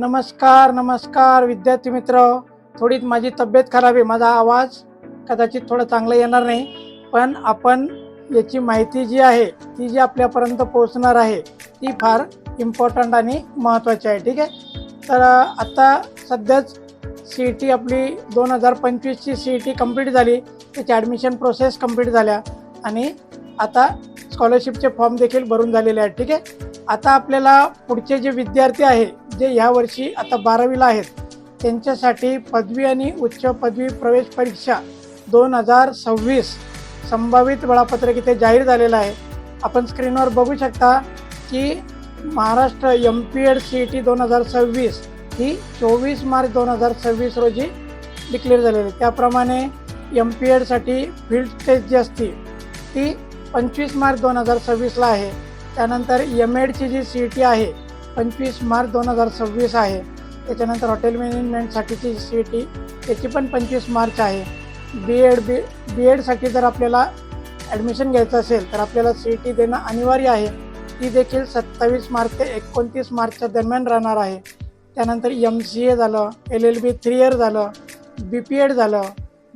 नमस्कार नमस्कार विद्यार्थी मित्र. थोडी माझी तब्येत खराब आहे, माझा आवाज कदाचित थोडा चांगला येणार नाही, पण आपण याची माहिती जी आहे ती जी आपल्यापर्यंत पोहोचणार आहे ती फार इम्पॉर्टंट आणि महत्त्वाची आहे. ठीक आहे, तर आता सध्याच CET आपली 2025ची CET कंप्लीट झाली, त्याची ॲडमिशन प्रोसेस कंप्लीट झाल्या आणि आता स्कॉलरशिपचे फॉर्म देखील भरून झालेले आहेत. ठीक आहे, आता आपल्याला पुढचे जे विद्यार्थी आहे जे ह्या वर्षी आता 12वीला आहेत त्यांच्यासाठी पदवी आणि उच्च पदवी प्रवेश परीक्षा 2026 संभावित वेळापत्रक इथे जाहीर झालेलं आहे. आपण स्क्रीनवर बघू शकता की महाराष्ट्र MPED CET 2026 ही 24 मार्च 2026 रोजी डिक्लेअर झालेली आहे. त्याप्रमाणे MPEDसाठी फील्ड टेस्ट जी असते ती 25 मार्च 2026ला आहे. त्यानंतर MEDची जी CET आहे 25 मार्च 2026 आहे. त्याच्यानंतर हॉटेल मॅनेजमेंटसाठीची CET त्याची पण 25 मार्च आहे. BEdसाठी जर आपल्याला ॲडमिशन घ्यायचं असेल तर आपल्याला CET देणं अनिवार्य आहे. ती देखील 27 मार्च ते 29 मार्चच्या दरम्यान राहणार आहे. त्यानंतर MCA झालं, LLB 3 इयर झालं, BPEd झालं,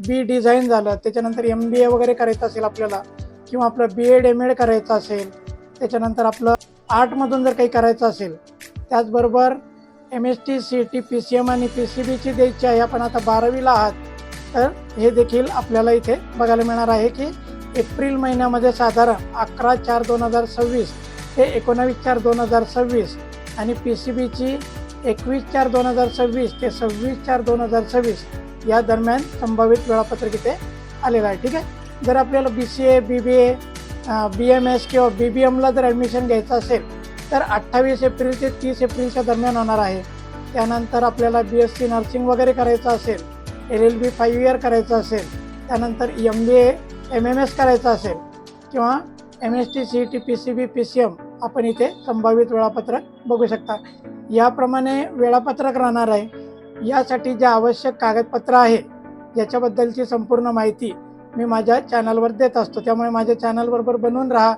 B डिझाईन झालं, त्याच्यानंतर MBA वगैरे करायचं असेल आपल्याला किंवा आपलं BEd MED करायचं असेल, त्याच्यानंतर आपलं आर्टमधून जर काही करायचं असेल, त्याचबरोबर MST CET PCM आणि PCBची द्यायची आहे. आपण आता 12वीला आहात तर हे देखील आपल्याला इथे बघायला मिळणार आहे की एप्रिल महिन्यामध्ये साधारण 11/4/2026 ते 19/4/2026 आणि PCBची 21/4/2026 ते 26/4/2026 या दरम्यान संभावित वेळापत्रक इथे आलेलं आहे. ठीक आहे, जर आपल्याला BCA BBA BMS किंवा BBMला जर ॲडमिशन घ्यायचं असेल तर 28 एप्रिल ते 30 एप्रिलच्या दरम्यान होणार आहे. त्यानंतर आपल्याला BSc नर्सिंग वगैरे करायचं असेल, LLB 5 इयर करायचं असेल, त्यानंतर MBA MMS करायचं असेल किंवा MST CET PCB PCM आपण इथे संभावित वेळापत्रक बघू शकता. याप्रमाणे वेळापत्रक राहणार आहे. यासाठी जे आवश्यक कागदपत्र आहे याच्याबद्दलची संपूर्ण माहिती मी माझ्या चॅनलवर देत असतो, त्यामुळे माझ्या चॅनलबरोबर बनवून राहा,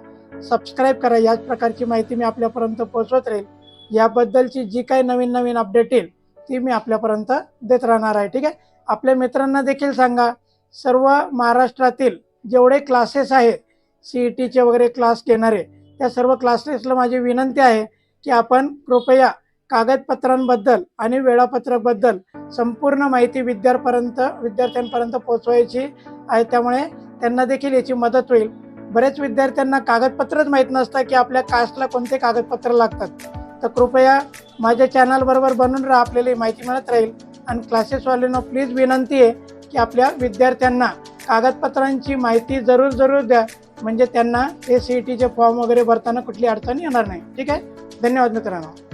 सबस्क्राईब करा. याच प्रकारची माहिती मी आपल्यापर्यंत पोहोचवत राहील. याबद्दलची जी काही नवीन अपडेट येईल ती मी आपल्यापर्यंत देत राहणार आहे. ठीक आहे, आपल्या मित्रांना देखील सांगा. सर्व महाराष्ट्रातील जेवढे क्लासेस आहेत CETचे वगैरे क्लास घेणारे त्या सर्व क्लासेसला माझी विनंती आहे की आपण कृपया कागदपत्रांबद्दल आणि वेळापत्रकबद्दल संपूर्ण माहिती विद्यार्थ्यांपर्यंत पोहोचवायची आहे. त्यामुळे त्यांना देखील याची मदत होईल. बरेच विद्यार्थ्यांना कागदपत्रच माहीत नसतं की आपल्या कास्टला कोणते कागदपत्र लागतात. तर कृपया माझ्या चॅनलबरोबर बनून राहा, आपल्याला ही माहिती मिळत राहील. आणि क्लासेसवाल्यांना प्लीज विनंती आहे की आपल्या विद्यार्थ्यांना कागदपत्रांची माहिती जरूर द्या, म्हणजे त्यांना हे CETचे फॉर्म वगैरे भरताना कुठली अडचण येणार नाही. ठीक आहे, धन्यवाद मित्रांनो.